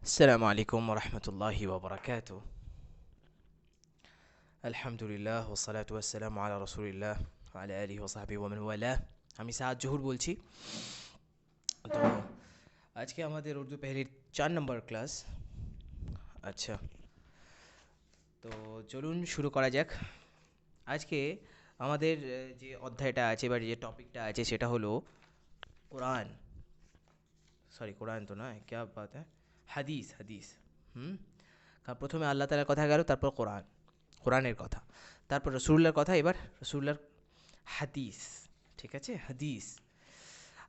अस्सलामु अलैकुम वरहमतुल्लाहि वबरकातुह। আলহামদুলিল্লাহ ওয়াসসালাতু ওয়াসসালামু আলা রাসূলিল্লাহ ওয়া আলা আলিহি ওয়া সাহবিহি ওয়া মান ওয়ালাহ। আমি সাদ জহুর বলছি। তো আজকে আমাদের উর্দু পেহলির 4 নম্বর ক্লাস। আচ্ছা, তো চলুন শুরু করা যাক। আজকে আমাদের যে অধ্যায়টা আছে বা যে টপিকটা আছে সেটা হলো কোরআন। সরি, কোরআন তো নয়, ক্যা বাত হ্যায়, হাদিস। হাদিস। হুম। কারণ প্রথমে আল্লাহ তাআলার কথা গেল, তারপর কোরআন, কোরআনের কথা, তারপর রসুল্লাহর কথা, এবার রসুল্লাহর हदीस। ठीक है, हदीस।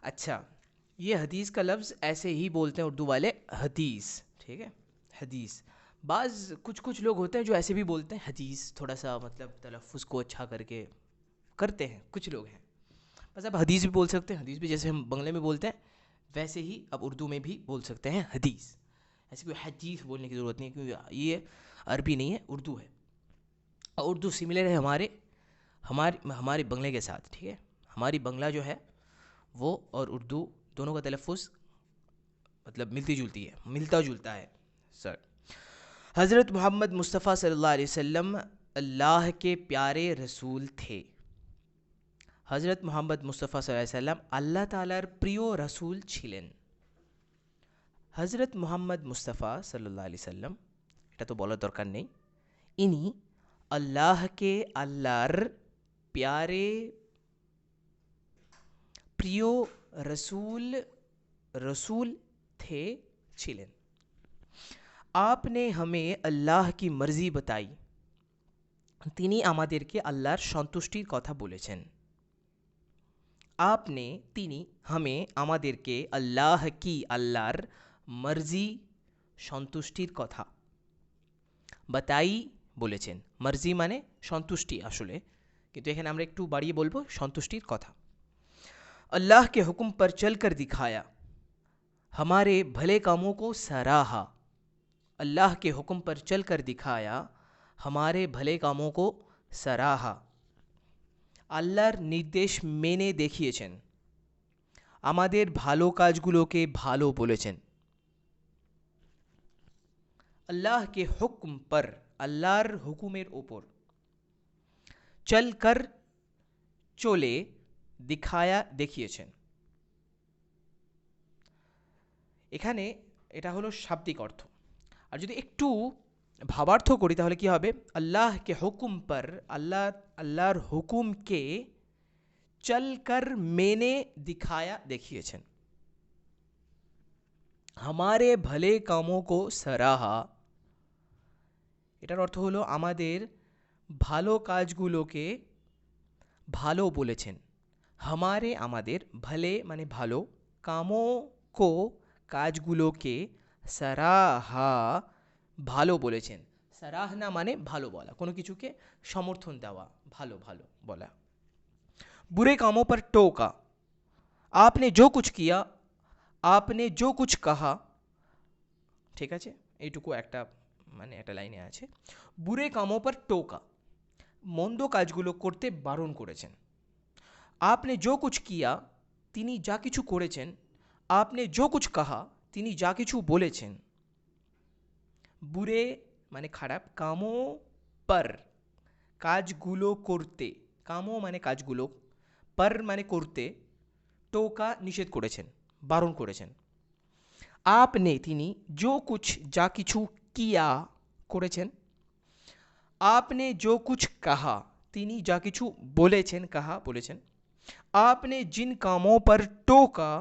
अच्छा, ये हदीस का लफ्ज़ ऐसे ही बोलते हैं उर्दू वाले, हदीस। ठीक है, हदीस। बाज़ कुछ कुछ लोग होते हैं जो ऐसे भी बोलते हैं हदीस, थोड़ा सा मतलब तलफ़ुज़ को अच्छा करके करते हैं, कुछ लोग हैं। बस आप हदीस भी बोल सकते हैं, हदीस भी जैसे हम बंगले में बोलते हैं वैसे ही अब उर्दू में भी बोल सकते हैं हदीस। ऐसे कोई हदीस बोलने की ज़रूरत नहीं है, क्योंकि ये अरबी नहीं है, उर्दू है। और उर्दू सिमिलर है हमारे हमारे हमारे बंगले के साथ। ठीक है, हमारी बंगला जो है वो और उर्दू दोनों का तलफ़ुज़ मतलब मिलती जुलती है, मिलता जुलता है। सर, हज़रत मोहम्मद मुस्तफ़ा सल्लल्लाहु अलैहि वसल्लम अल्लाह के प्यारे रसूल थे। हज़रत मोहम्मद मुस्तफ़ा सल्लल्लाहु अलैहि वसल्लम अल्लाह तालार प्रिय रसूल छिलेन। हज़रत मोहम्मद मुस्तफ़ा सल्लल्लाहु अलैहि वसल्लम, এটা তো বলার দরকার নেই, ইনি আল্লাহকে আল্লাহর प्यारे प्रियो रसूल रसूल थे छिलेन। आपने हमें अल्लाह की मर्जी बताई, তিনি আমাদেরকে আল্লাহর সন্তুষ্টির কথা বলেছেন। आपने তিনি हमें আমাদেরকে আল্লাহ কি আল্লাহর মর্জি সন্তুষ্টির কথা बताई বলেছেন। মর্জি মানে সন্তুষ্টি আসলে, কিন্তু এখানে আমরা একটু বাড়িয়ে বলবো সন্তুষ্টির কথা। अल्लाह के हुक्म पर चलकर दिखाया, हमारे भले कामों को सराहा। अल्लाह के हुक्म पर चलकर दिखाया, हमारे भले कामों को सराहा। আল্লাহর নির্দেশ মেনে দেখিয়েছেন, আমাদের ভালো কাজগুলোকে ভালো বলেছেন। আল্লাহ কে হুকম পর, আল্লাহর হুকুমের ওপর, চলকর চলে, দিখায়া দেখিয়েছেন। এখানে এটা হলো শাব্দিক অর্থ। আর যদি একটু ভাবার্থ করি তাহলে কি হবে, আল্লাহ কে হুকুম পর, আল্লাহর হুকুমকে চলকর মেনে দিখায়া দেখিয়েছেন। हमारे भले कामों को सराहा, এটার অর্থ হলো আমাদের ভালো কাজগুলোকে ভালো বলেছেন। हमारे আমাদের, भले মানে ভালো, কামো কো কাজগুলোকে, সরাহা ভালো বলেছেন। সরাহনা মানে ভালো বলা, কোনো কিছুকে সমর্থন দেওয়া, ভালো ভালো বলা। बुरे कामों पर टोका, आपने जो कुछ किया, आपने जो कुछ कहा। ঠিক আছে, এইটুকু একটা মানে একটা লাইনে আছে। বুরে কামো পর টোকা, মন্দ কাজগুলো করতে বারণ করেছেন। আপনি जो कुछ किया, তিনি যা কিছু করেছেন। আপনি जो कुछ कहा, তিনি যা কিছু বলেছেন। বুরে মানে খারাপ, কামো পর কাজগুলো করতে, কামো মানে কাজগুলো, পর মানে করতে, টোকা নিষেধ করেছেন, বারণ করেছেন। আপনি তিনি, जो कुछ যা কিছু, কিয়া করেছেন। आपने जो कुछ कहा, তিনি যা কিছু বলেছেন, कहा বলেছেন। आपने जिन कामों पर टोका,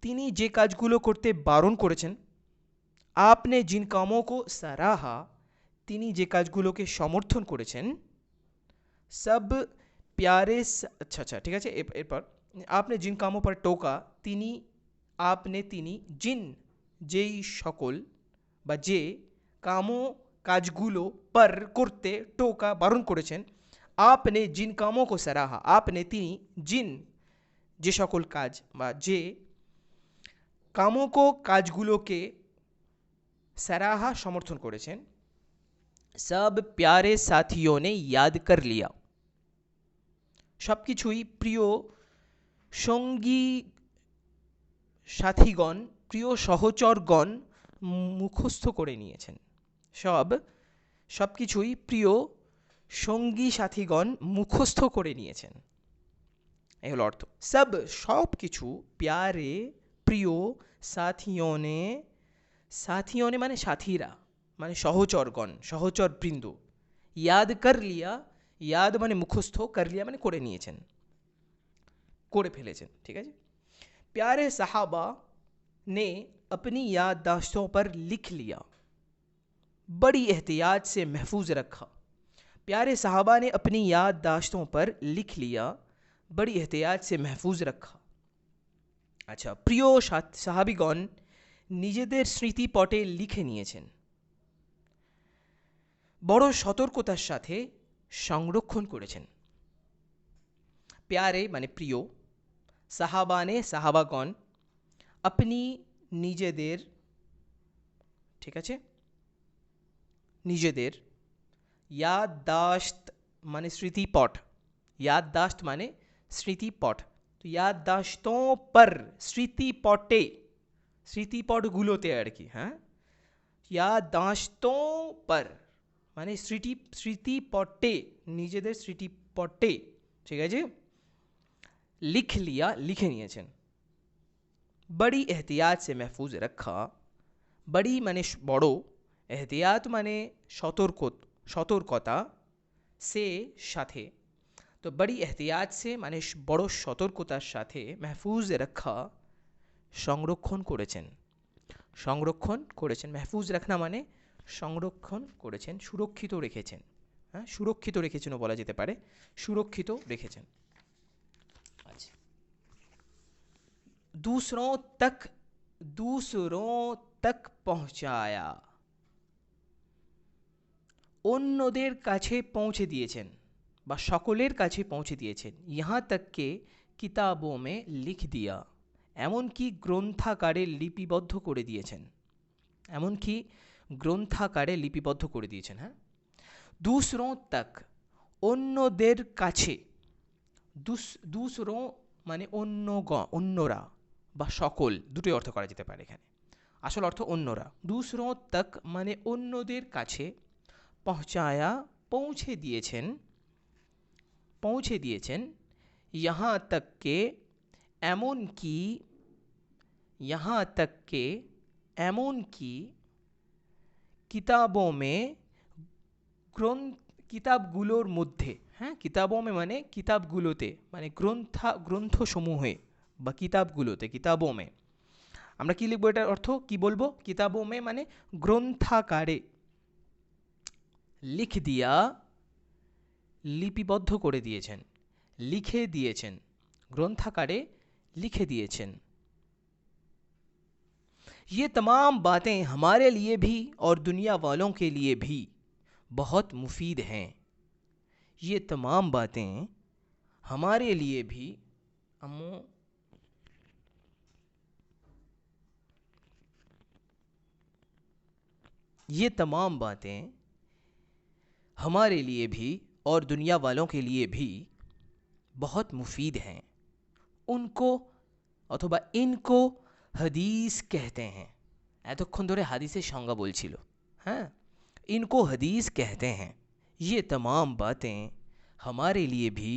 তিনি যে কাজগুলো করতে বারণ করেছেন। आपने जिन कामों को सराहा, তিনি যে কাজগুলোকে সমর্থন করেছেন। सब प्यारे अच्छा अच्छा ঠিক আছে, এরপর आपने जिन कामों पर टोका, তিনি, आपने তিনি, जिन যেই সকল বা যে, কামো কাজগুলো, পর করতে, টোকা বারণ করেছেন। आपने जिन कामों को सराहा, आपने তিনি, जिन যে সকল কাজ বা যে কামো কো কাজগুলোকে, सराहा সমর্থন করেছেন। सब प्यारे साथियों ने याद कर लिया, সব কিছুই প্রিয় সঙ্গী সাথীগণ প্রিয় সহচরগণ মুখস্থ করে নিয়েছেন। সব কিছুই প্রিয় সঙ্গী সাথীগণ মুখস্থ করে নিয়েছেন। এই হলো অর্থ। সব কিছু প্যারে প্রিয় সাথিयों ने মানে সাথীরা, মানে সহচরগণ, সহচরবৃন্দ। याद कर लिया, याद মানে মুখস্থ, कर लिया মানে করে নিয়েছেন, করে ফেলেছেন। ঠিক আছে। प्यारे साहबा ने अपनी याददाश्तों पर लिख लिया, बड़ी एहतियात से महफूज रखा। प्यारे साहबा ने अपनी याददाश्तों पर लिख लिया, बड़ी एहतियात से महफूज रखा। আচ্ছা, প্রিয় সাহাবিগণ নিজেদের স্মৃতিপটে লিখে নিয়েছেন, বড় সতর্কতার সাথে সংরক্ষণ করেছেন। প্যারে মানে প্রিয়, সাহাবানে সাহাবাগণ, আপনি নিজেদের, ঠিক আছে, নিজেদের, याददाश्त মানে স্মৃতিপট, याददाश्त মানে স্মৃতিপট, তো याददाश्तों पर স্মৃতিপটে, স্মৃতিপটগুলোতে আর কি, হ্যাঁ, याददाश्तों पर মানে স্মৃতিপটে, নিজেদের স্মৃতিপটে, ঠিক আছে, লিখ লিয়া লিখে নিয়েছেন। बड़ी एहतियात से महफूज रखा, बड़ी মানে বড়, এহতিয়াত মানে সতর্কতা, সে সাথে, তো বড়ি এহতিয়াত সে মানে বড় সতর্কতার সাথে, महफूज रखा সংরক্ষণ করেছেন, সংরক্ষণ করেছেন। महफूज রাখনা মানে সংরক্ষণ করেছেন, সুরক্ষিত রেখেছেন, হ্যাঁ, সুরক্ষিত রেখেছেনও বলা যেতে পারে, সুরক্ষিত রেখেছেন। আচ্ছা, दूसरों तक पहुंचाया, অন্যদের কাছে পৌঁছে দিয়েছেন বা সকলের কাছে পৌঁছে দিয়েছেন। यहाँ तक के किताबों में लिख दिया, এমনকি গ্রন্থাকারে লিপিবদ্ধ করে দিয়েছেন, এমনকি গ্রন্থাকারে লিপিবদ্ধ করে দিয়েছেন। হ্যাঁ, दूसरों तक অন্যদের কাছে, दूसरों মানে অন্যরা বা সকল, দুটোই অর্থ করা যেতে পারে এখানে, আসল অর্থ অন্যরা। दूसरों तक মানে অন্যদের কাছে, पहुंचाया পৌঁছে দিয়েছেন, यहाँ तक के এমনকি, यहाँ तक के এমনকি, কিতাবों में কিতাবগুলোর মধ্যে, হ্যাঁ, কিতাবও মে মানে কিতাবগুলোতে, মানে গ্রন্থসমূহে বা কিতাবগুলোতে, কিতাবও মে। আমরা কি লিখবো, এটার অর্থ কি বলবো, কিতাবও মে মানে গ্রন্থাকারে, লিখ দিয়া লিপিবদ্ধ করে দিয়েছেন, লিখে দিয়েছেন, গ্রন্থাকারে লিখে দিয়েছেন। ये तमाम बातें हमारे लिए भी और दुनिया वालों के लिए भी बहुत मुफीद हैं। ये तमाम बातें हमारे लिए भी, ये तमाम बातें हमारे लिए भी और दुनिया वालों के लिए भी बहुत मुफीद हैं। उनको অথবা ইनको हदीस कहते हैं, এতক্ষণ ধরে হাদিসের সংজ্ঞা বলছিল, হ্যাঁ, इनको हदीस कहते हैं। ये तमाम बातें हमारे लिए भी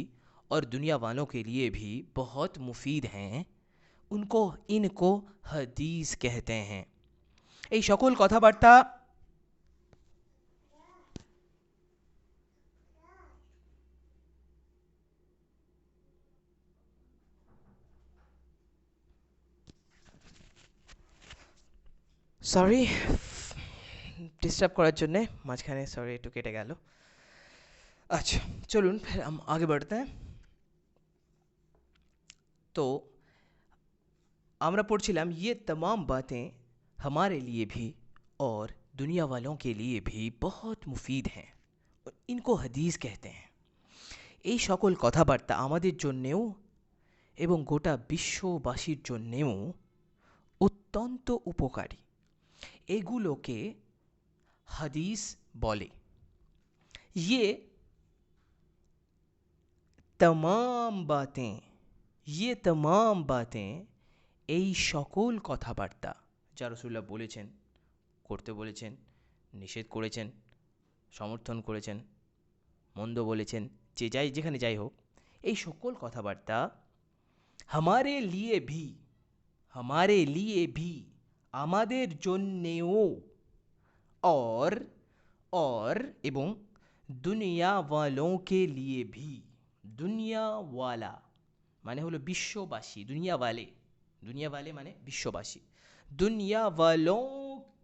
और दुनिया वालों के लिए भी बहुत मुफीद हैं। इनको हदीस कहते हैं। এই সকল কথাবার্তা সরি ডিস্টার্ব করার জন্যে মাঝখানে, সরি একটু কেটে গেল। আচ্ছা চলুন फिर हम आगे बढ़ते हैं। तो আমরা পড়ছিলাম ये तमाम बातें हमारे लिए भी और दुनिया वालों के लिए भी बहुत मुफीद हैं, इनको हदीस कहते हैं। এই সকল কথাবার্তা আমাদের জন্যেও এবং গোটা বিশ্ববাসীর জন্যেও অত্যন্ত উপকারী, এগুলোকে হাদিস বলে। ये तमाम बातें এই সকল কথাবার্তা যা রাসূলুল্লাহ বলেছেন, করতে বলেছেন, নিষেধ করেছেন, সমর্থন করেছেন, মন্দ বলেছেন, যেখানে যাই হোক, এই সকল কথাবার্তা हमारे लिए भी আমাদের জন্যেও और এবং দুনিয়া वालों के लिए भी দুনিয়া ওয়ালা মানে হলো বিশ্ববাসী, দুনিয়া वाले মানে বিশ্ববাসী, দুনিয়া वालों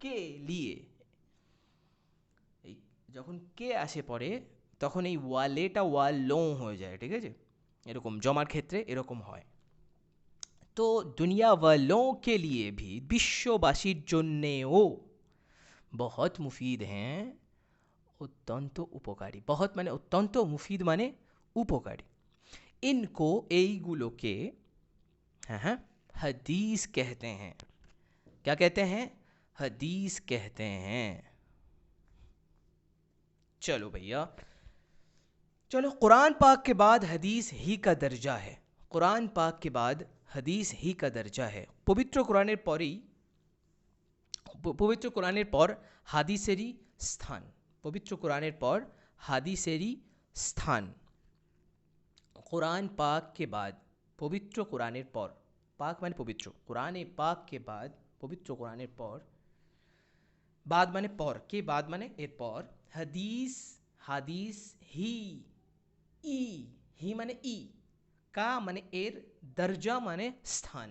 के लिए এই যখন কে আসে পড়ে তখন এই ওয়ালেটা ওয়ালোं হয়ে যায়, ঠিক আছে? এরকম জমার ক্ষেত্রে এরকম হয়। তো দুনিয়া वालों के लिए भी বিশ্ববাসীর জন্যেও बहुत मुफीद हैं, অত্যন্ত উপকারী। बहुत মানে অত্যন্ত, মুফিদ মানে উপকারী। इनको এইগুলোকে हाँ हाँ हदीस कहते हैं। क्या कहते हैं? हदीस कहते हैं। चलो भैया, चलो, कुरान पाक के बाद हदीस ही का दर्जा है। कुरान पाक के बाद हदीस ही का दर्जा है। पवित्र कुरानेर পরেই, পবিত্র কোরআনের পর হাদিসেরই স্থান। পবিত্র কোরআনের পর হাদিসেরই স্থান। कुरान पाक के बाद, पवित्र कुरानेर पर, पाक माने पवित्र, कुरान पाक के बाद, पवित्र कुरानेर पर, बाद माने पर, के बाद माने एर पर, हदीस, हादीस ही माने ई, का माने एर, दर्जा माने स्थान,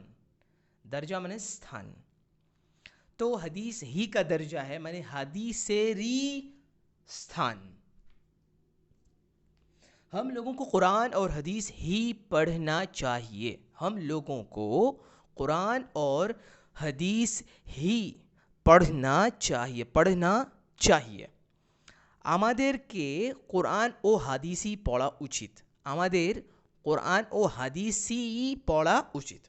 दर्जा माने स्थान। तो हदीस ही का दर्जा है माने हदीसेरी स्थान। हम लोगों को कुरान और हदीस ही पढ़ना चाहिए। हम लोगों को कुरान और हदीस ही पढ़ना चाहिए, पढ़ना चाहिए। আমাদেরকে কোরআন ও হাদিসই পড়া উচিত। আমাদের কোরআন ও হাদিসই পড়া উচিত।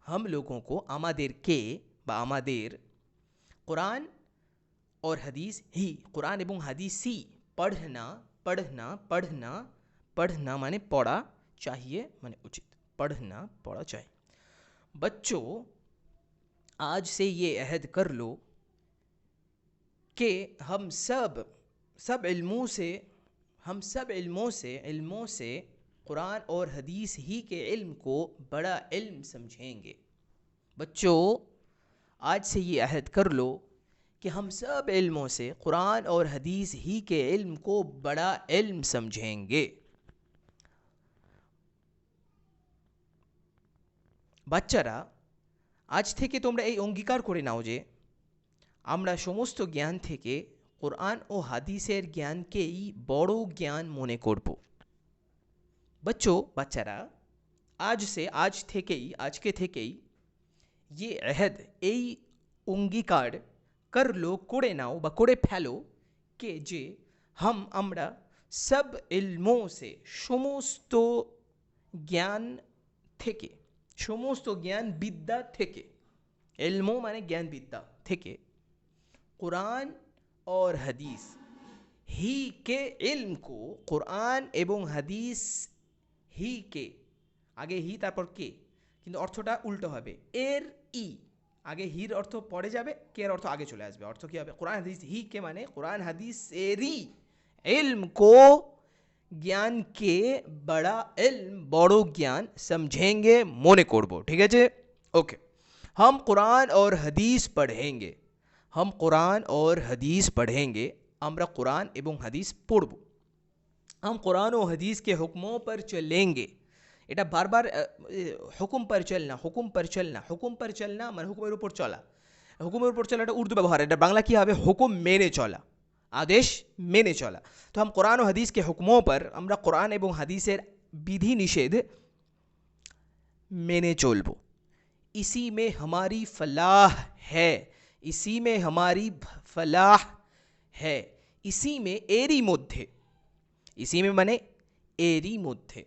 हम लोगों को, আমাদেরকে বা আমাদের, कुरान और हदीस ही, कुरान এবং হাদিসই पढ़ना, पढ़ना, पढ़ना, पढ़ना माने पढ़ा चाहिए माने उचित, पढ़ना पढ़ा चाहिए। बच्चों, आज से ये अहद कर लो कि हम सब इल्मों से कुरान और हदीस ही के इल्म को बड़ा इल्म समझेंगे। बच्चों, आज से ये अहद कर लो कि हम सब इल्मों से कुरान और हदीस ही के इल्म को बड़ा इल्म समझेंगे। বাচ্চারা, আজ থেকে তোমরা এই অঙ্গীকার করে নাও যে আমরা সমস্ত জ্ঞান থেকে কোরআন ও হাদিসের জ্ঞানকেই বড় জ্ঞান মনে করব। বাচ্চারা, আজকে থেকেই ये अहद, এই অঙ্গীকার कर लो, করে নাও বা করে ফেলো কে যে আমরা সব ইলমোं से, সমস্ত জ্ঞান থেকে, সমস্ত জ্ঞান বিদ্যা থেকে, ইলমো মানে জ্ঞান বিদ্যা থেকে, कुरान और हदीस ही के इल्म को, कुरान एवं हदीस ही के, आगे ही तारपर के, কিন্তু অর্থটা উল্টো হবে, এর ই আগে হির অর্থ পড়ে যাবে, কের অর্থ আগে চলে আসবে। অর্থ কি হবে? कुरान हदीस ही के মানে कुरान हदीस एरी इल्म को, ज्ञान के बड़ा इल्म, बड़ो ज्ञान समझेंगे, মনে করব। ঠিক আছে? ओके, हम कुरान और हदीस पढ़ेंगे। हम कुरान और हदीस पढ़ेंगे। আমরা कुरान एवं हदीस पढ़ब। हम कुरान और हदीस के हुक्मों पर चलेंगे। এটা বারবার হুকুম पर चलना, হুকুম पर चलना, হুকুম पर चलना মানে হুকুমের উপর চলা। হুকুমের উপর চলা এটা উর্দু ব্যবহার, এটা বাংলা কি হবে? হুকুম মেনে চলা, आदेश मेने चला। तो हम कुरान और हदीस के हुक्मों पर, আমরা कुरान एवं हदीसेर विधि निषेध मेने चलबो। इसी में हमारी फलाह है, इसी में हमारी फलाह है। इसी में एरी मध्य, इसी में माने एरी मध्य,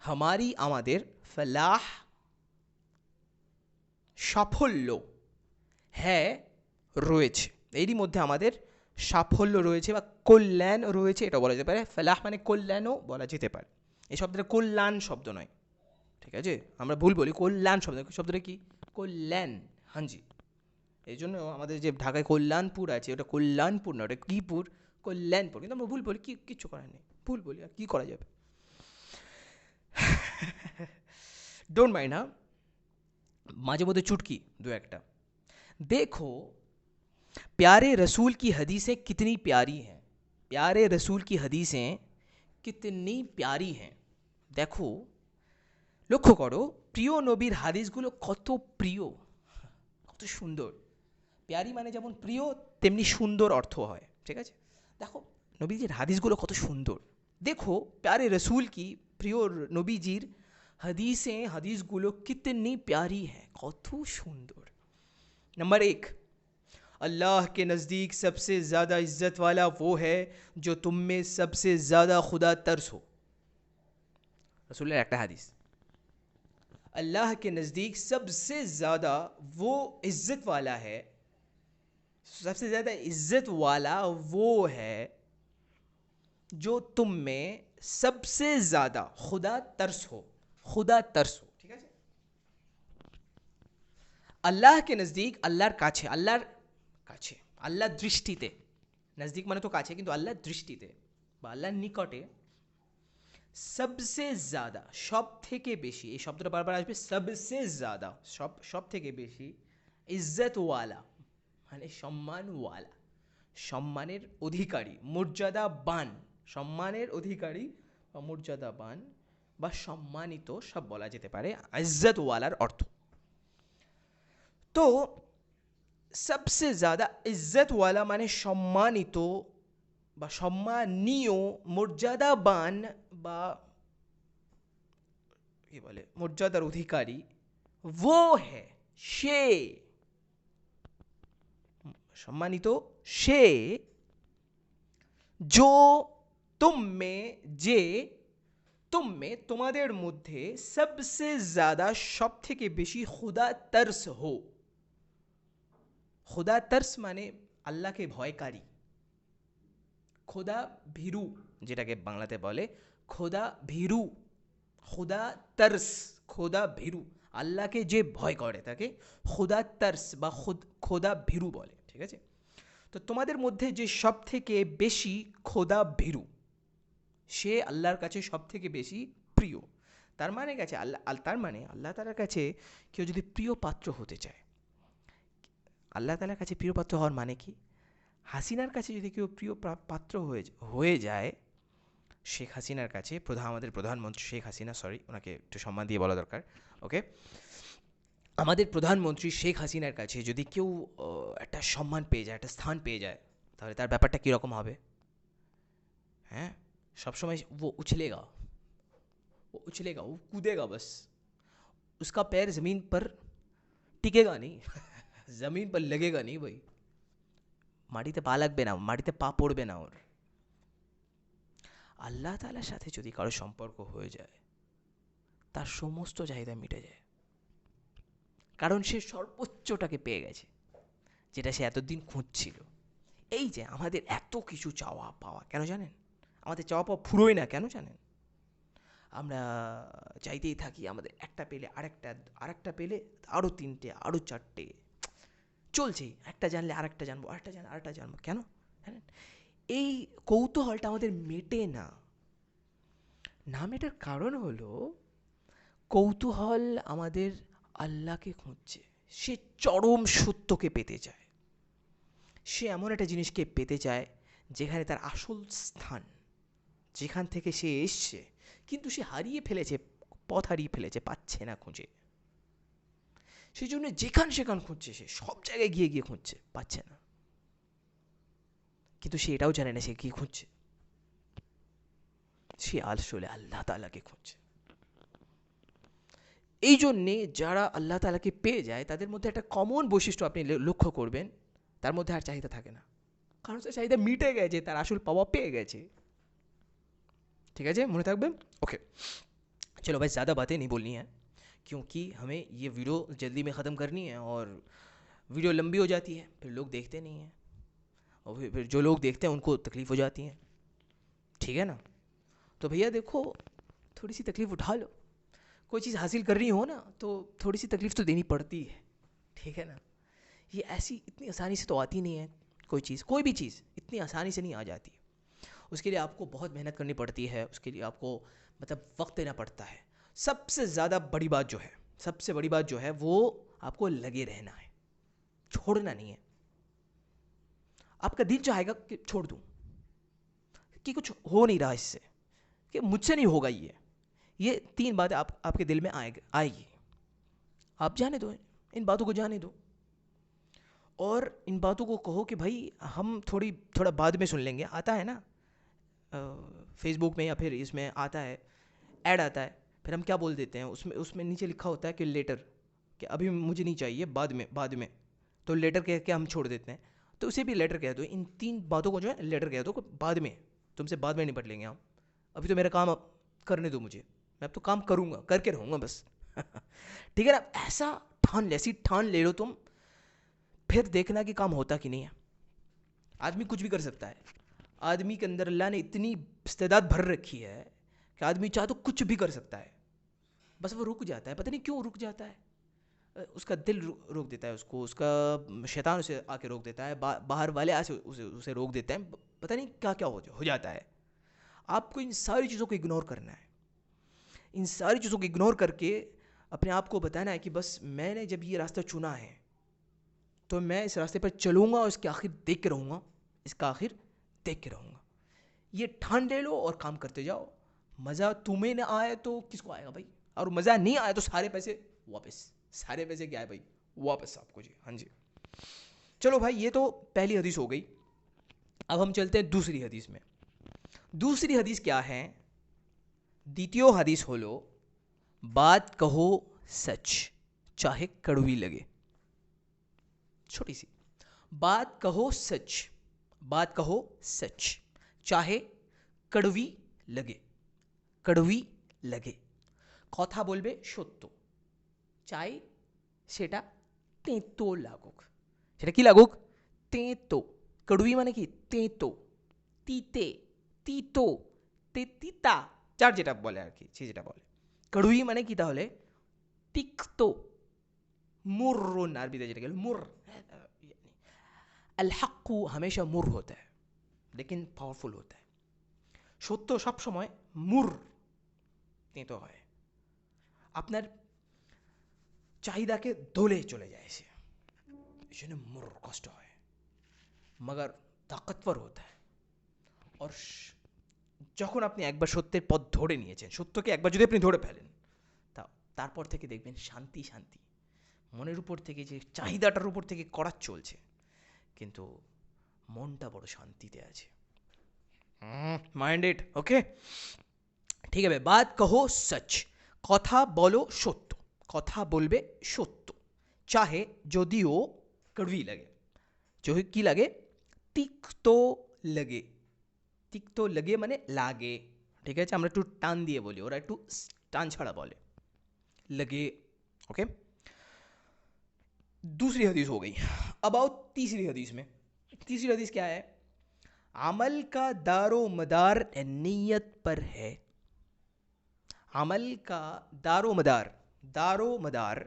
हमारी आमादेर फलाह সাফল্য है রয়েছে, এরই মধ্যে আমাদের সাফল্য রয়েছে বা কল্যাণ রয়েছে, এটা বলা যেতে পারে। ফলাহ মানে কল্যাণও বলা যেতে পারে। এই শব্দটা কল্যাণ শব্দ নয়, ঠিক আছে, আমরা ভুল বলি। কল্যাণ শব্দটা কি? কল্যাণ। হ্যাঁ জি, এই জন্য আমাদের যে ঢাকায় কল্যাণপুর আছে, ওটা কল্যাণপুর না, ওটা কীপুর, কল্যাণপুর। কিন্তু আমরা ভুল বলি, কিচ্ছু করার নেই, ভুল বলি, আর কী করা যাবে। Don't mind. हाँ, माझे मध्य चुटकी दो একটা। देखो प्यारे रसूल की हदीसें कितनी प्यारी हैं, प्यारे रसूल की हदीसें कितनी प्यारी हैं। देखो, লক্ষ্য করো, প্রিয় নবীর হাদিসগুলো কত প্রিয়, কত সুন্দর। প্যারি মানে যেমন প্রিয়, তেমনি সুন্দর অর্থ হয়। ঠিক আছে, দেখো নবীজির হাদিসগুলো কত সুন্দর। দেখো প্যারে রসুল কি, প্রিয় নবীজির हदीसें, हदीसগুলো कितनी प्यारी हैं, কত সুন্দর। नंबर 1, अल्लाह के नज़दीक सबसे ज़्यादा इज़्ज़त वाला वो है जो तुम में सबसे ज़्यादा खुदा तर्स हो। रसूलेर একটা হাদিস, अल्लाह के नज़दीक सबसे ज़्यादा वो इज़्ज़त वाला है, सबसे ज़्यादा इज़्ज़त वाला वो है जो तुम में सबसे ज़्यादा खुदा तर्स हो, खुदा तर्स हो। ठीक है, আল্লাহকে নজদিক, আল্লাহর কাছে, আল্লাহর কাছে, আল্লাহর দৃষ্টিতে, নজদিক মানে তো কাছে, কিন্তু আল্লাহর দৃষ্টিতে বা আল্লাহর নিকটে, সবসে ज़्यादा, সব থেকে বেশি, এই শব্দটা বারবার আসবে, সবসে ज़्यादा, সব থেকে বেশি, ইজ্জত ওয়ালা মানে সম্মানওয়ালা, সম্মানের অধিকারী, মর্যাদাবান, সম্মানের অধিকারী বা মর্যাদাবান বা সম্মানিত, সব বলা যেতে পারে ইজ্জতওয়ালার অর্থ। তো সবসে ज़्यादा ইজ্জতওয়ালা মানে সম্মানিত বা সম্মানীয়, মর্যাদাবান বা কি বলে, মর্যাদার অধিকারী, वो है, সে সম্মানিত, সে, जो तुम में, যে तुम में, তোমাদের মধ্যে, सबसे ज़्यादा সব থেকে বেশি, खुदा तर्स हो। खुदा तर्स মানে আল্লাহকে ভয়কারী, খোদা ভীরু যেটাকে বাংলাতে বলে, খোদা ভীরু, খোদা তর্স, খোদা ভীরু, আল্লাহকে যে ভয় করে তাকে খোদা তর্স বা খোদা ভীরু বলে। ঠিক আছে, তো তোমাদের মধ্যে যে সব থেকে বেশি খোদা ভীরু, সে আল্লাহর কাছে সব থেকে বেশি প্রিয়। তার মানে গেছে তার মানে আল্লাহ তাআলার কাছে কেউ যদি প্রিয় পাত্র হতে চায়, আল্লাহ তাআলার কাছে প্রিয় পাত্র হওয়ার মানে কি? হাসিনার কাছে যদি কেউ প্রিয় পাত্র হয়ে যায়, শেখ হাসিনার কাছে, আমাদের প্রধানমন্ত্রী শেখ হাসিনা, সরি, ওনাকে একটু সম্মান দিয়ে বলা দরকার, ওকে, আমাদের প্রধানমন্ত্রী শেখ হাসিনার কাছে যদি কেউ একটা সম্মান পেয়ে যায়, একটা স্থান পেয়ে যায়, তাহলে তার ব্যাপারটা কীরকম হবে? হ্যাঁ, সবসময় ও উছলেগা, वो कूदेगा बस, उसका पैर ज़मीन पर टिकेगा नहीं, ज़मीन पर लगेगा नहीं भाई, মাটিতে পা লাগবে না, মাটিতে পা পড়বে না ওর। আল্লাহ তাআলার সাথে যদি কারো সম্পর্ক হয়ে যায়, তার সমস্ত চাহিদা মিটে যায়, কারণ সে সর্বোচ্চটাকে পেয়ে গেছে, যেটা সে এতদিন খুঁজছিল। এই যে আমাদের এত কিছু চাওয়া পাওয়া, কেন জানেন? আমাদের চাওয়া পাওয়া ফুরোয় না, কেন জানেন? আমরা চাইতেই থাকি, আমাদের একটা পেলে আরেকটা পেলে আরও তিনটে, আরও চারটে, চলছেই, একটা জানলে আরেকটা জানবো, আরেকটা জানবো, কেন জানেন? এই কৌতূহলটা আমাদের মেটে না। না মেটার কারণ হলো, কৌতূহল আমাদের আল্লাহকে খুঁজছে, সে চরম সত্যকে পেতে চায়, সে এমন একটা জিনিসকে পেতে চায় যেখানে তার আসল স্থান, যেখান থেকে সে এসছে, কিন্তু সে হারিয়ে ফেলেছে, পথ হারিয়ে ফেলেছে, পাচ্ছে না খুঁজে, সেই জন্য সেখান খুঁজছে, সে সব জায়গায় গিয়ে খুঁজছে, পাচ্ছে না, কিন্তু সে এটাও জানে না সে কি খুঁজছে, সে আসলে আল্লাহ তাআলাকে খুঁজছে। এই জন্যে যারা আল্লাহ তাআলাকে পেয়ে যায়, তাদের মধ্যে একটা কমন বৈশিষ্ট্য আপনি লক্ষ্য করবেন, তার মধ্যে আর চাহিদা থাকে না, কারণ সে চাহিদা মিটে গেছে, তার আসল পাওয়া পেয়ে গেছে। ঠিক আছে, মনে থাকবে? ओके, चलो भाई, ज़्यादा बातें नहीं बोलनी है, क्योंकि हमें ये वीडियो जल्दी में ख़त्म करनी है, और वीडियो लंबी हो जाती है, फिर लोग देखते नहीं हैं, और फिर जो लोग देखते हैं उनको तकलीफ़ हो जाती है। ठीक है ना? तो भैया देखो, थोड़ी सी तकलीफ़ उठा लो, कोई चीज़ हासिल कर रही हो ना तो थोड़ी सी तकलीफ़ तो देनी पड़ती है, ठीक है ना। ये ऐसी इतनी आसानी से तो आती नहीं है, कोई चीज़, कोई भी चीज़ इतनी आसानी से नहीं आ जाती। उसके लिए आपको बहुत मेहनत करनी पड़ती है, उसके लिए आपको मतलब वक्त देना पड़ता है। सबसे ज़्यादा बड़ी बात जो है, सबसे बड़ी बात जो है वो आपको लगे रहना है, छोड़ना नहीं है। आपका दिल चाहेगा कि छोड़ दूँ, कि कुछ हो नहीं रहा इससे, कि मुझसे नहीं होगा ये 3 बातें आपके दिल में आएगी। आप जाने दो, इन बातों को जाने दो और इन बातों को कहो कि भाई हम थोड़ा बाद में सुन लेंगे। आता है ना फेसबुक में या फिर इसमें आता है, ऐड आता है, फिर हम क्या बोल देते हैं, उसमें उसमें नीचे लिखा होता है कि लेटर, कि अभी मुझे नहीं चाहिए, बाद में, तो लेटर कह के हम छोड़ देते हैं। तो उसे भी लेटर कह दो, इन 3 बातों को जो है लेटर कह दो, कि बाद में, तुमसे बाद में निपट लेंगे हम, अभी तो मेरा काम अब करने दो मुझे, मैं अब तो काम करूँगा, करके रहूँगा बस। ठीक है ना, ऐसा ऐसी ठान ले लो तुम, फिर देखना कि काम होता कि नहीं है। आदमी कुछ भी कर सकता है, आदमी के अंदर अल्लाह ने इतनी इस्तेदाद भर रखी है कि आदमी चाहे तो कुछ भी कर सकता है, बस वो रुक जाता है। पता नहीं क्यों रुक जाता है, उसका दिल रोक देता है उसको, उसका शैतान उसे आके रोक देता है, बाहर वाले आके उसे रोक देते हैं, पता नहीं क्या क्या हो जाता है। आपको इन सारी चीज़ों को इग्नोर करना है, इन सारी चीज़ों को इग्नोर करके अपने आप को बताना है कि बस मैंने जब ये रास्ता चुना है तो मैं इस रास्ते पर चलूँगा और इसके आखिर देख के रहूँगा, इसका आखिर देख के रहूँगा। ये ठान ले लो और काम करते जाओ। मज़ा तुम्हें ना आए तो किसको आएगा भाई, और मज़ा नहीं आए तो सारे पैसे वापस, सारे पैसे क्या है भाई, वापस आपको जी। हाँ जी, चलो भाई, ये तो पहली हदीस हो गई। अब हम चलते हैं दूसरी हदीस में। दूसरी हदीस क्या है? द्वितीय हदीस होलो, बात कहो सच चाहे कड़वी लगे। छोटी सी बात कहो सच, बात कहो सच चाहे कड़वी लगे, कड़वी लगे। কথা বলবে সত্য, চাই সেটা তেঁতো লাগুক। সেটা কি লাগুক? তেঁতো। কড়ুই মানে কি? তেঁতো, তিতে, তিতো, তিতা, যার যেটা বলে আর কি, সে যেটা বলে। কড়ুই মানে কি তাহলে? তিক্ত, मुर्र अरबी যেটা গেল मुर। अल हक्कु हमेशा मुर होता है लेकिन पावरफुल होता है। সত্য সব সময় মুর, তেঁতো হয়, আপনার চাহিদাকে দোলে চলে যায় সে, এই জন্য মুর কষ্ট হয়, মগর তাকতवर होता है। और যখন আপনি একবার সত্যের পথ ধরে নিয়েছেন, সত্যকে একবার যদি আপনি ধরে ফেলেন, তারপর থেকে দেখবেন শান্তি শান্তি, মনের উপর থেকে যে চাহিদাটার উপর থেকে করাত চলছে, কিন্তু মনটা বড় শান্তিতে আছে। মাইন্ডেড, ওকে, ঠিক আছে। বাত কহো সচ, কথা বলো সত্য, কথা বলবে সত্য, চাহে যদিও কড়বি লাগে, যদি কি লাগে? তিক্ত লাগে। তিক্ত লাগে মানে লাগে, ঠিক আছে, আমরা একটু টান দিয়ে বলি, ওরা একটু টান ছাড়া বলে, लगे। ओके, दूसरी हदीस हो गई। अब आओ तीसरी हदीस में। तीसरी हदीस क्या है? अमल का दारो मदार नीयत पर है। अमल का दारो मदार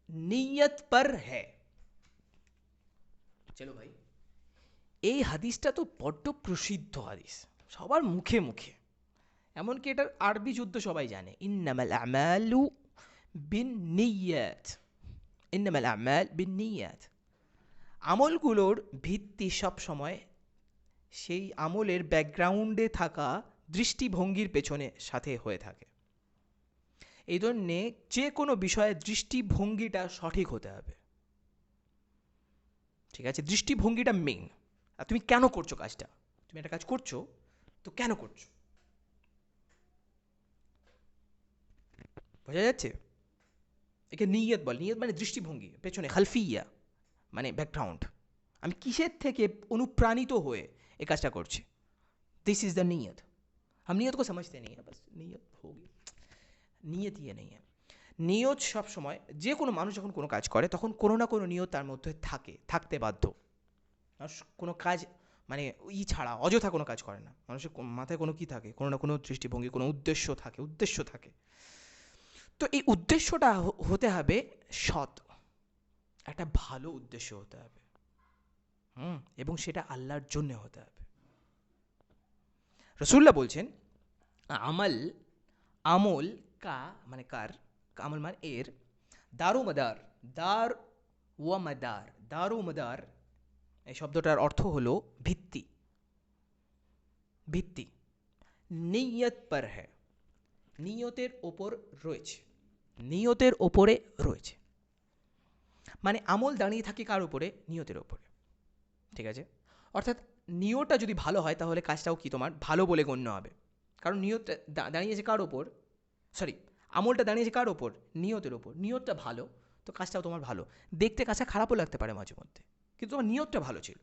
नीयत पर है। चलो भाई, এই হাদিসটা তো বড্ড প্রসিদ্ধ হাদিস, সবার মুখে মুখে, এমনকি এটার আরবি যুদ্ধ সবাই জানে। ইন্নামাল আমালু বিন্নিয়াত, ইন্নামাল আমাল বিন্নিয়াত। আমলগুলোর ভিত্তি সব সময় সেই আমলের ব্যাকগ্রাউন্ডে থাকা দৃষ্টিভঙ্গির পেছনে সাথে হয়ে থাকে। এই জন্যে যে কোনো বিষয়ে দৃষ্টিভঙ্গিটা সঠিক হতে হবে, ঠিক আছে? দৃষ্টিভঙ্গিটা মেইন। আর তুমি কেন করছো কাজটা, তুমি একটা কাজ করছো তো কেন করছো, বোঝা যাচ্ছে? একে নিয়ত বল। নিয়ত মানে দৃষ্টিভঙ্গি, পেছনে খালফিয়া মানে ব্যাকগ্রাউন্ড, আমি কিসের থেকে অনুপ্রাণিত হয়ে এই কাজটা করছি, दिस इज़ द नीयत। हम नियत को समझते नहीं है, बस नियत होगी, নিয়ত ইয়ে নেই। নিয়ত সব সময়, যে কোনো মানুষ যখন কোনো কাজ করে তখন কোনো না কোনো নিয়ত তার মধ্যে থাকতে বাধ্য। কোনো কাজ মানে ছাড়া অযথা কোনো কাজ করে না। মানুষের মাথায় কোনো কি থাকে, কোনো না কোনো দৃষ্টিভঙ্গি, কোনো উদ্দেশ্য থাকে। তো এই উদ্দেশ্যটা হতে হবে সৎ, একটা ভালো উদ্দেশ্য হতে হবে, এবং সেটা আল্লাহর জন্য হতে হবে। রসুল্লাহ বলছেন আমল কা মানে কার, আমল মানে এর দারুমদার, দারুমদার এই শব্দটার অর্থ হলো ভিত্তি, নিয়ত পর হ্যাঁ, নিয়তের ওপরে রয়েছে। মানে আমল দাঁড়িয়ে থাকে কার উপরে? নিয়তের ওপরে, ঠিক আছে? অর্থাৎ নিয়তটা যদি ভালো হয় তাহলে কাজটাও কি তোমার ভালো বলে গণ্য হবে, কারণ নিয়তটা দাঁড়িয়েছে কার ওপর, আমলটা দাঁড়িয়েছে কার ওপর? নিয়তের ওপর। নিয়তটা ভালো তো কাজটাও তোমার ভালো। দেখতে কাজটা খারাপও লাগতে পারে মাঝে মধ্যে, কিন্তু তোমার নিয়তটা ভালো ছিল।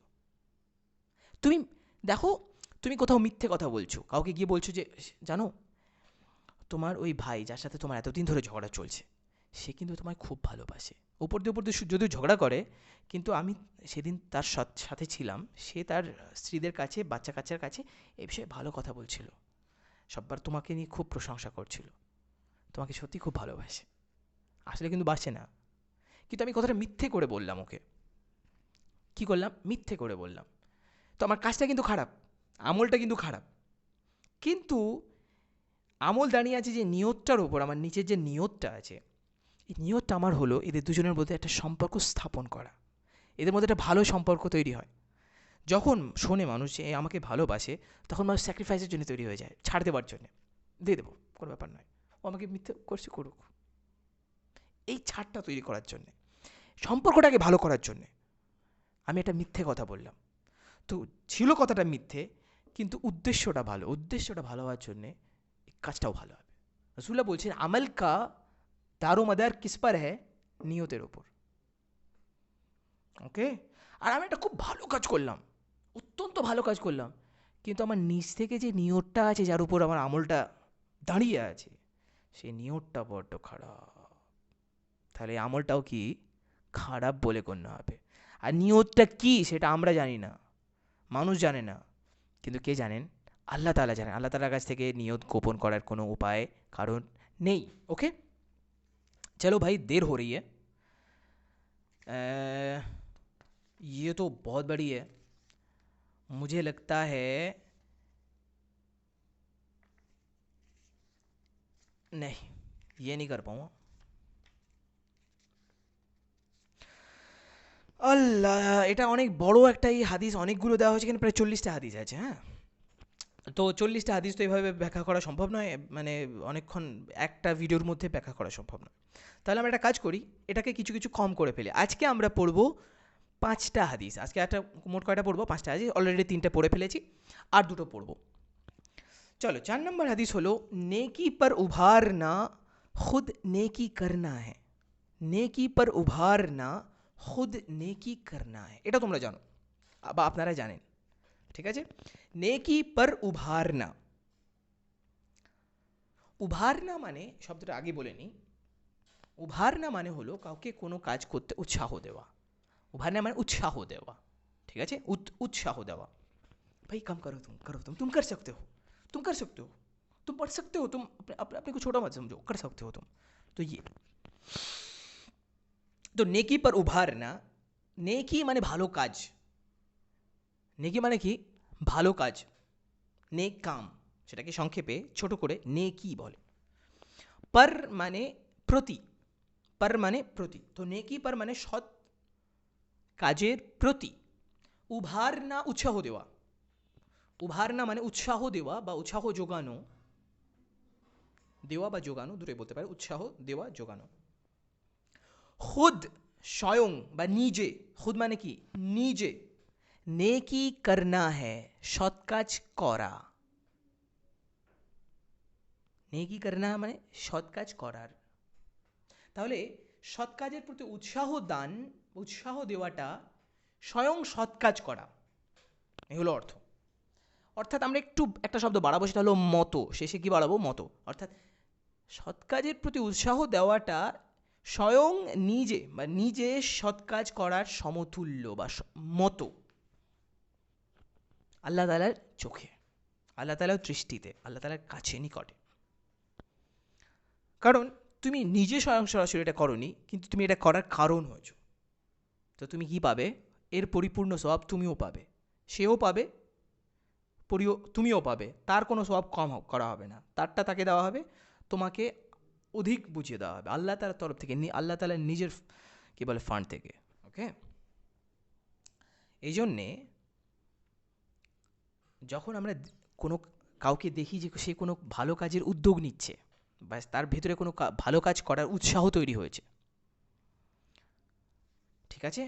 তুমি দেখো, তুমি কোথাও মিথ্যে কথা বলছো, কাউকে গিয়ে বলছো যে জানো তোমার ওই ভাই যার সাথে তোমার এতদিন ধরে ঝগড়া চলছে, সে কিন্তু তোমায় খুব ভালোবাসে, উপর দিয়ে যদিও ঝগড়া করে, কিন্তু আমি সেদিন তার সাথে ছিলাম, সে তার স্ত্রীদের কাছে, বাচ্চা কাচ্চার কাছে এই বিষয়ে ভালো কথা বলছিল, সববার তোমাকে নিয়ে খুব প্রশংসা করছিল, তোমাকে সত্যি খুব ভালোবাসে। আসলে কিন্তু বাসে না, কিন্তু আমি কথাটা মিথ্যে করে বললাম ওকে। কি করলাম? মিথ্যে করে বললাম। তো আমার কাজটা কিন্তু খারাপ, আমলটা কিন্তু খারাপ, কিন্তু আমল দাঁড়িয়ে আছে যে নিয়তটার ওপর, আমার নিচের যে নিয়তটা আছে, এই নিয়তটা আমার হলো এদের দুজনের মধ্যে একটা সম্পর্ক স্থাপন করা, এদের মধ্যে একটা ভালো সম্পর্ক তৈরি হয়। যখন শোনে মানুষ যে আমাকে ভালোবাসে, তখন মানুষ স্যাক্রিফাইসের জন্য তৈরি হয়ে যায়, ছাড় দেওয়ার জন্যে, দিয়ে দেবো, কোনো ব্যাপার নয়, ও আমাকে মিথ্যে করছে করুক, এই ছাড়টা তৈরি করার জন্যে, সম্পর্কটাকে ভালো করার জন্যে আমি একটা মিথ্যে কথা বললাম। তো ছিল কথাটা মিথ্যে, কিন্তু উদ্দেশ্যটা ভালো হওয়ার জন্যে কাজটাও ভালো হবে। রসুল্লাহ বলছেন আমল কা দারোমদার কিস পার হ্যায়? নিয়তের ওপর। ওকে, আর আমি একটা খুব ভালো কাজ করলাম, অত্যন্ত ভালো কাজ করলাম, কিন্তু আমার নিজ থেকে যে নিয়তটা আছে, যার উপর আমার আমলটা দাঁড়িয়ে আছে, সেই নিয়তটা বড্ড খারাপ, তাহলে আমলটাও কি খারাপ বলে গণ্য হবে। আর নিয়তটা কি সেটা আমরা জানি না, মানুষ জানে না, কিন্তু কে জানেন? আল্লাহ তাআলা জানেন। আল্লাহ তাআলার কাছ থেকে নিয়ত গোপন করার কোনো উপায় কারণ নেই। ओके, चलो भाई देर हो रही है, ये तो बहुत बड़ी है, मुझे लगता है नहीं, ये नहीं कर पाऊँगा। আল্লাহ, এটা অনেক বড় একটা এই হাদিস, অনেকগুলো দেওয়া হয়েছে, এখানে প্রায় 40টা হাদিস আছে। হ্যাঁ, তো 40টা হাদিস তো এইভাবে ব্যাখ্যা করা সম্ভব নয়, মানে অনেকক্ষণ একটা ভিডিওর মধ্যে ব্যাখ্যা করা সম্ভব নয়। তাহলে আমরা একটা কাজ করি, এটাকে কিছু কিছু কম করে ফেলি। আজকে আমরা পড়বো 5টা হাদিস। আজকে একটা মোট কয়টা পড়বো? 5টা হাদিস, অলরেডি 3টে পড়ে ফেলেছি, আর 2টো পড়বো। চলো, 4 নম্বর হাদিস হলো নেকি पर उभारना खुद नेकी करना है, नेकी पर उभारना खुद नेकी करना है। এটা তোমরা জানো বা আপনারা জানেন, ঠিক আছে? নেকি पर उभारना, উভারনা মানে, শব্দটা আগে বলে নিই, উভারনা মানে হলো কাউকে কোনো কাজ করতে উৎসাহ দেওয়া। উভারনা মানে উৎসাহ দেওয়া, ঠিক আছে? उत्साह দেওয়া। भाई कम करो, तुम कर सकते हो, तुम कर सकते हो, तुम पढ़ सकते हो, तुम अपने को छोटा मत समझो, कर सकते हो तुम। तो ये तो नेकी पर उभारना, नेकी মানে ভালো কাজ, নেকি মানে কি? ভালো কাজ, নেক কাম, সেটাকে সংক্ষেপে ছোট করে নেকি বলে। पर মানে প্রতি, पर মানে প্রতি, তো নেকি पर মানে সৎ কাজের প্রতি, উভারনা উৎসাহ দেওয়া, উভারনা মানে উৎসাহ দেওয়া বা উৎসাহ যোগানো, দেওয়া বা যোগানো দুটোই বলতে পারে, উৎসাহ দেওয়া যোগানো। খুদ স্বয়ং বা নিজে, খুদ মানে কি? নিজে, নেকি করনা হ্যায়, সৎ কাজ করা, নেকি করনা মানে সৎ কাজ করার। তাহলে সৎ কাজের প্রতি উৎসাহ দান, উৎসাহ দেওয়াটা স্বয়ং সৎ কাজ করা, এই হলো অর্থ। অর্থাৎ আমরা একটু একটা শব্দ বাড়াবো, সেটা হলো মতো, শেষে কি বাড়াবো? মতো। অর্থাৎ সৎ কাজের প্রতি উৎসাহ দেওয়াটা স্বয়ং নিজে বা নিজে সৎ কাজ করার সমতুল্য বা মতো। আল্লাহ তাআলার চোখে, আল্লাহ তাআলার দৃষ্টিতে, আল্লাহ তাআলার কাছে, নিকটে। কারণ তুমি নিজে স্বয়ং সরাসরি এটা করনি, কিন্তু তুমি এটা করার কারণ হয়েছ। তো তুমি কি পাবে? এর পরিপূর্ণ সওয়াব তুমিও পাবে, সেও পাবে, তুমিও পাবে। তার কোনো সওয়াব কম করা হবে না, তারটা তাকে দেওয়া হবে, তোমাকে অধিক বুঝিয়ে দেওয়া হবে আল্লাহ তাআলার তরফ থেকে, আল্লাহ তাআলার নিজের কি বলে ফান্ড থেকে। ওকে, এই জন্যে যখন আমরা কোনো কাউকে দেখি যে সে কোনো ভালো কাজের উদ্যোগ নিচ্ছে, বা তার ভেতরে কোনো ভালো কাজ করার উৎসাহ তৈরি হয়েছে, ঠিক আছে,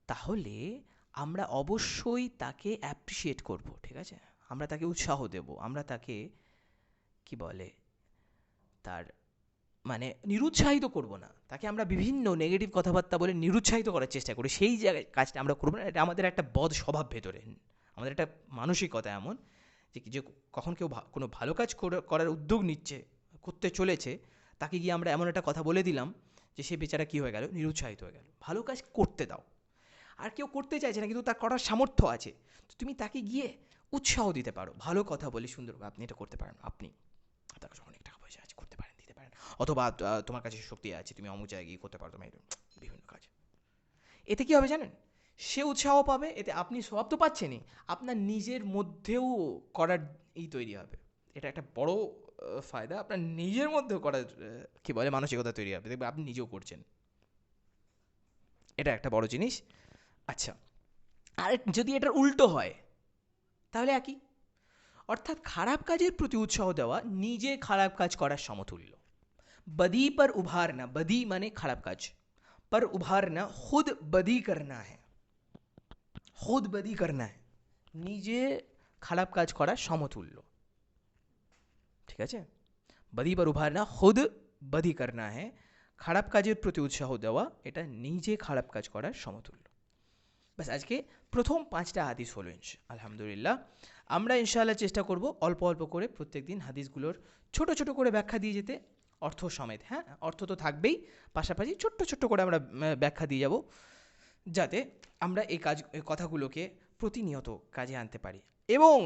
তাহলে আমরা অবশ্যই তাকে অ্যাপ্রিসিয়েট করব, ঠিক আছে, আমরা তাকে উৎসাহ দেব, আমরা তাকে কি বলে তার মানে নিরুৎসাহিত করব না, তাকে আমরা বিভিন্ন নেগেটিভ কথাবার্তা বলে নিরুৎসাহিত করার চেষ্টা করি, সেই জায়গায় কাজটা আমরা করবো না। এটা আমাদের একটা বদ স্বভাব ভেতরে, আমাদের একটা মানসিকতা এমন যে কখন কেউ কোনো ভালো কাজ করার উদ্যোগ নিচ্ছে, করতে চলেছে, তাকে গিয়ে আমরা এমন একটা কথা বলে দিলাম যে সে বেচারা কী হয়ে গেল, নিরুৎসাহিত হয়ে গেল। ভালো কাজ করতে দাও। আর কেউ করতে চাইছে না কিন্তু তার করার সামর্থ্য আছে, তো তুমি তাকে গিয়ে উৎসাহ দিতে পারো, ভালো কথা বলে সুন্দর, আপনি এটা করতে পারেন, আপনি আপনার কাছে অনেক টাকা পয়সা আছে, করতে পারেন, দিতে পারেন, অথবা তোমার কাছে শক্তি আছে, তুমি অমুক জায়গায় গিয়ে করতে পারো, তোমার বিভিন্ন কাজ। এতে কী হবে জানেন? সে উৎসাহ পাবে, এতে আপনি সব তো পাচ্ছেনই, আপনার নিজের মধ্যেও করার তৈরি হবে। এটা একটা বড় ফায়দা, আপনার নিজের মধ্যেও করার কী বলে মানসিকতা তৈরি হবে, দেখবে আপনি নিজেও করছেন। এটা একটা বড় জিনিস। আচ্ছা, আর যদি এটার উল্টো হয় তাহলে একই, অর্থাৎ খারাপ কাজের প্রতি উৎসাহ দেওয়া নিজে খারাপ কাজ করার সমতুল্য। बदी पर उभारना, बदी माने खराब काज, पर उभारना खुद बदी करना है, खुद बदी करना है, নিজে খারাপ কাজ করার সমতুল্য, ঠিক আছে। বদি पर उभारना खुद बदी करना है, খারাপ কাজের প্রতি উৎসাহ দেওয়া এটা নিজে খারাপ কাজ করার সমতুল্য। বাস আজকে প্রথম 5টা হাদিস হলো আলহামদুলিল্লাহ। আমরা ইনশাআল্লাহ চেষ্টা করব অল্প অল্প করে প্রত্যেক দিন হাদিসগুলোর ছোট ছোট করে ব্যাখ্যা দিয়ে যেতে, অর্থ সমেত। হ্যাঁ, অর্থ তো থাকবেই, পাশাপাশি ছোট্ট ছোট্ট করে আমরা ব্যাখ্যা দিয়ে যাব, যাতে আমরা এই কথাগুলোকে প্রতিনিয়ত কাজে আনতে পারি। এবং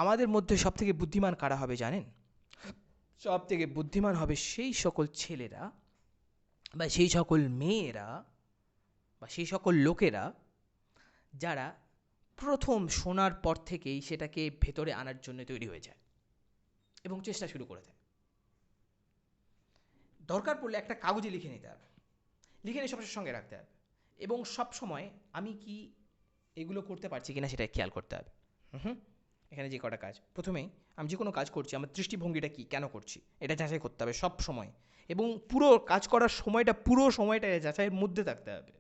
আমাদের মধ্যে সবথেকে বুদ্ধিমান কারা হবে জানেন? সবথেকে বুদ্ধিমান হবে সেই সকল ছেলেরা, বা সেই সকল মেয়েরা, বা সেই সকল লোকেরা যারা প্রথম শোনার পর থেকেই সেটাকে ভেতরে আনার জন্য তৈরি হয়ে যায় এবং চেষ্টা শুরু করে দেয়। দরকার পড়লে একটা কাগজে লিখে নিতে হবে, লিখে নিয়ে সবসময় সঙ্গে রাখতে হবে, এবং সব সময় আমি কি এগুলো করতে পারছি কিনা সেটা খেয়াল করতে হবে। এখানে যে কটা কাজ, প্রথমেই আমি যে কোনো কাজ করছি, আমার দৃষ্টিভঙ্গিটা কি, কেন করছি, এটা যাচাই করতে হবে সব সময়, এবং পুরো কাজ করার সময়টা, পুরো সময়টা যাচাইয়ের মধ্যে থাকতে হবে।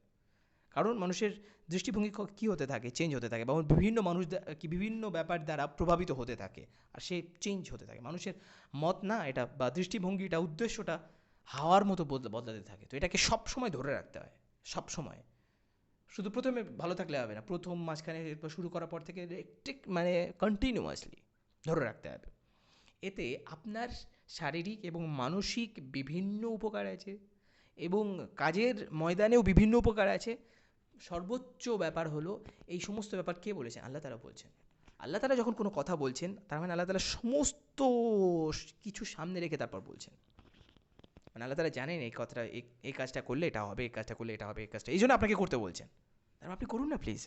কারণ মানুষের দৃষ্টিভঙ্গি কী হতে থাকে, চেঞ্জ হতে থাকে, বা বিভিন্ন মানুষ কি বিভিন্ন ব্যাপার দ্বারা প্রভাবিত হতে থাকে, আর সে চেঞ্জ হতে থাকে। মানুষের মত না এটা, বা দৃষ্টিভঙ্গিটা, উদ্দেশ্যটা হাওয়ার মতো বদলাতে থাকে। তো এটাকে সব সময় ধরে রাখতে হয়, সব সময়। শুধু প্রথমে ভালো থাকলে হবে না, প্রথম মাঝখানে শুরু করার পর থেকে একটু মানে কন্টিনিউয়াসলি ধরে রাখতে হবে। এতে আপনার শারীরিক এবং মানসিক বিভিন্ন উপকার আছে, এবং কাজের ময়দানেও বিভিন্ন উপকার আছে। সর্বোচ্চ ব্যাপার হলো, এই সমস্ত ব্যাপার কে বলেছেন? আল্লাহ তাআলা বলছেন। আল্লাহ তাআলা যখন কোনো কথা বলছেন, তার মানে আল্লাহ তাআলা সমস্ত কিছু সামনে রেখে তারপর বলছেন। মানে আল্লাহ তাআলা জানেন এই কথাটা, এই কাজটা করলে এটা হবে, এই কাজটা করলে এটা হবে, এই কাজটা, এই জন্য আপনাকে করতে বলছেন। তারপর আপনি করুন না প্লিজ।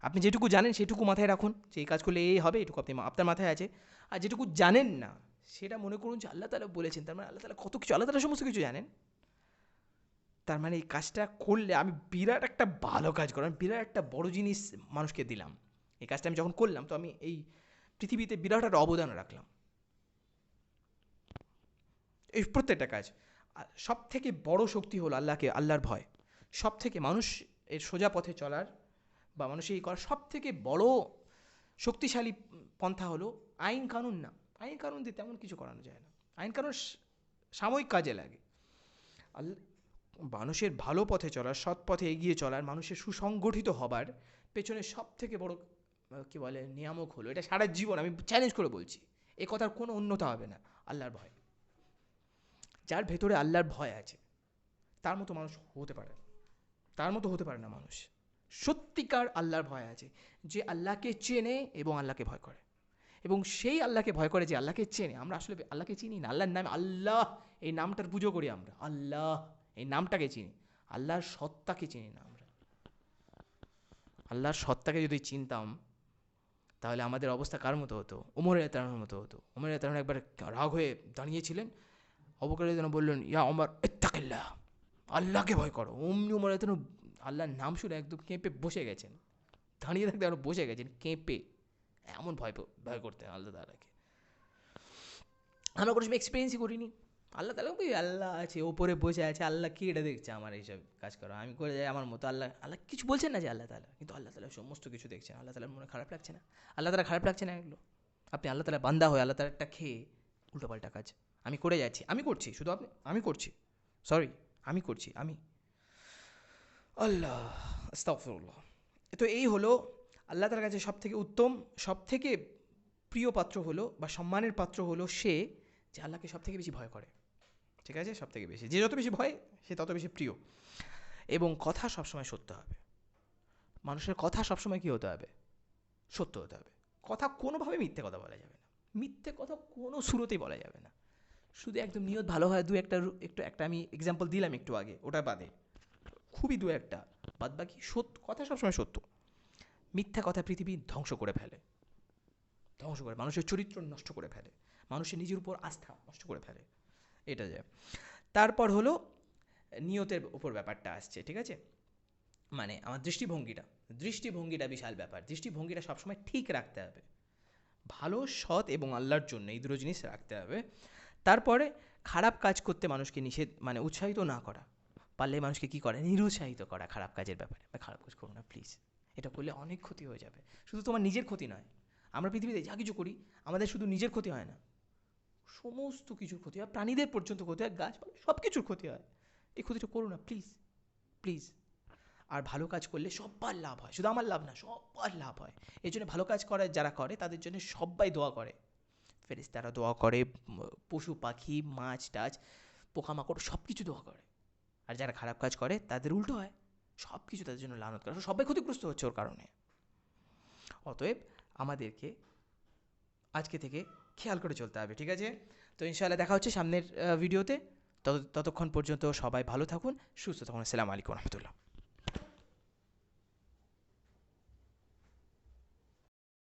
আপনি যেটুকু জানেন সেটুকু মাথায় রাখুন, যে এই কাজ করলে এই হবে, এটুকু আপনার মাথায় আছে। আর যেটুকু জানেন না সেটা মনে করুন যে আল্লাহ তাআলা বলেছেন, তার মানে আল্লাহ তাআলা কত কিছু, আল্লাহ তাআলা সমস্ত কিছু জানেন। তার মানে এই কাজটা করলে আমি বিরাট একটা ভালো কাজ করলাম, বিরাট একটা বড় জিনিস মানুষকে দিলাম। এই কাজটা আমি যখন করলাম, তো আমি এই পৃথিবীতে বিরাট একটা অবদান রাখলাম। এই প্রত্যেকটা কাজ সব থেকে বড় শক্তি হলো আল্লাহর ভয়। সব থেকে মানুষ এর সোজা পথে চলার, বা মানুষের এই করার সব থেকে বড় শক্তিশালী পন্থা হলো আইন কানুন না। আইন কানুন দিয়ে তেমন কিছু করানো যায় না, আইন কানুন সাময়িক কাজে লাগে। মানুষের ভালো পথে চলার, সৎ পথে এগিয়ে চলার, মানুষের সুসংগঠিত হবার পেছনে সব থেকে বড় কী বলে নিয়ামক হলো, এটা সারা জীবন আমি চ্যালেঞ্জ করে বলছি, এ কথার কোনো অন্যতা হবে না, আল্লাহর ভয়। যার ভেতরে আল্লাহর ভয় আছে তার মতো মানুষ হতে পারে, তার মতো হতে পারে না মানুষ। সত্যিকার আল্লাহর ভয় আছে, যে আল্লাহকে চেনে এবং আল্লাহকে ভয় করে, এবং সেই আল্লাহকে ভয় করে যে আল্লাহকে চেনে। আমরা আসলে আল্লাহকে চিনি না, আল্লাহর নাম আল্লাহ, এই নামটার পুজো করি আমরা, আল্লাহ এই নামটাকে চিনি, আল্লাহর সত্তাকে চিনি না আমরা। আল্লাহর সত্তাকে যদি চিনতাম তাহলে আমাদের অবস্থা কার মতো হতো? ওমর রাদিয়াল্লাহু মতো হতো। ওমর রাদিয়াল্লাহু একবার রাগ হয়ে দাঁড়িয়েছিলেন, আবু বকর রাদিয়াল্লাহু বললেন, ইয়া ওমর ইত্তাকিল্লাহ, আল্লাহকে ভয় করো। অমনি ওমর রাদিয়াল্লাহু আল্লাহর নাম শুনে একদম কেঁপে বসে গেছেন, দাঁড়িয়ে থাকতে আরো বসে গেছেন কেঁপে, এমন ভয় ভয় করতেন আল্লাহ তাআলাকে। আমরা কোনো সময় এক্সপিরিয়েন্সই করিনি। আল্লাহ তাআলা ওই আল্লাহ আছে ওপরে বসে আছে, আল্লাহ কি এটা দেখছে আমার এইসব কাজ করা, আমি করে যাই আমার মতো। আল্লাহ আল্লাহ কিছু বলছেন না যে আল্লাহ তাআলা, কিন্তু আল্লাহ তাআলা সমস্ত কিছু দেখছেন। আল্লাহ তাআলার মনে খারাপ লাগছে না? আল্লাহ তাআলা খারাপ লাগছে না এগুলো? আপনি আল্লাহ তাআলা বান্দা হয়ে আল্লাহ তাআলারটা খেয়ে উল্টোপাল্টা কাজ আমি করে যাচ্ছি, আমি করছি, শুধু আপনি, আমি করছি, সরি আমি করছি, আমি, আল্লাহ আস্তাগফিরুল্লাহ। তো এই হলো আল্লাহ তাআলার কাছে সবথেকে উত্তম, সবথেকে প্রিয় পাত্র হলো বা সম্মানের পাত্র হলো সে যে আল্লাহকে সবথেকে বেশি ভয় করে। ঠিক আছে, সবথেকে বেশি, যে যত বেশি ভয় সে তত বেশি প্রিয়। এবং কথা সবসময় সত্য হবে, মানুষের কথা সবসময় কী হতে হবে? সত্য হতে হবে। কথা কোনোভাবে মিথ্যে কথা বলা যাবে না, মিথ্যে কথা কোনো শুরুতেই বলা যাবে না। শুধু একদম নিয়ত ভালো হয়, দু একটা একটু একটা আমি এক্সাম্পল দিলাম একটু আগে, ওটা বাদে খুবই দু একটা, বাদ বাকি সত্য কথা সবসময় সত্য। মিথ্যা কথা পৃথিবী ধ্বংস করে ফেলে, ধ্বংস করে, মানুষের চরিত্র নষ্ট করে ফেলে, মানুষের নিজের উপর আস্থা নষ্ট করে ফেলে, এটা যায়। তারপর হলো নিয়তের উপর ব্যাপারটা আসছে, ঠিক আছে? মানে আমার দৃষ্টিভঙ্গিটা বিশাল ব্যাপার। দৃষ্টিভঙ্গিটা সবসময় ঠিক রাখতে হবে, ভালো, সৎ এবং আল্লাহর জন্য, এই দুটো জিনিস রাখতে হবে। তারপরে খারাপ কাজ করতে মানুষকে নিষেধ, মানে উৎসাহিত না করা, পারলে মানুষকে কী করে, নিরুৎসাহিত করা খারাপ কাজের ব্যাপারে। খারাপ কাজ করো না প্লিজ, এটা করলে অনেক ক্ষতি হয়ে যাবে। শুধু তোমার নিজের ক্ষতি নয়, আমরা পৃথিবীতে যা কিছু করি আমাদের শুধু নিজের ক্ষতি হয় না, সমস্ত কিছুর ক্ষতি হয়, প্রাণীদের পর্যন্ত ক্ষতি হয়, গাছপালা সব কিছুর ক্ষতি হয়। এই ক্ষতিটা করো না প্লিজ, প্লিজ। আর ভালো কাজ করলে সব্বার লাভ হয়, শুধু আমার লাভ না, সব্বার লাভ হয়। এই জন্য ভালো কাজ করে যারা করে তাদের জন্য সবাই দোয়া করে, ফেরেশতারা দোয়া করে, পশু পাখি মাছ টাছ পোকামাকড় সব কিছু দোয়া করে। আর যারা খারাপ কাজ করে তাদের উল্টো হয়, সব কিছু তাদের জন্য লানত করে, সবাই ক্ষতিগ্রস্ত হচ্ছে ওর কারণে। অতএব আমাদেরকে আজকে থেকে খেয়াল করে চলতে হবে, ঠিক আছে? তো ইনশাআল্লাহ দেখা হচ্ছে সামনের ভিডিওতে। ততক্ষণ পর্যন্ত সবাই ভালো থাকুন, সুস্থ থাকুন। আসসালামু আলাইকুম রহমতুল্লাহ।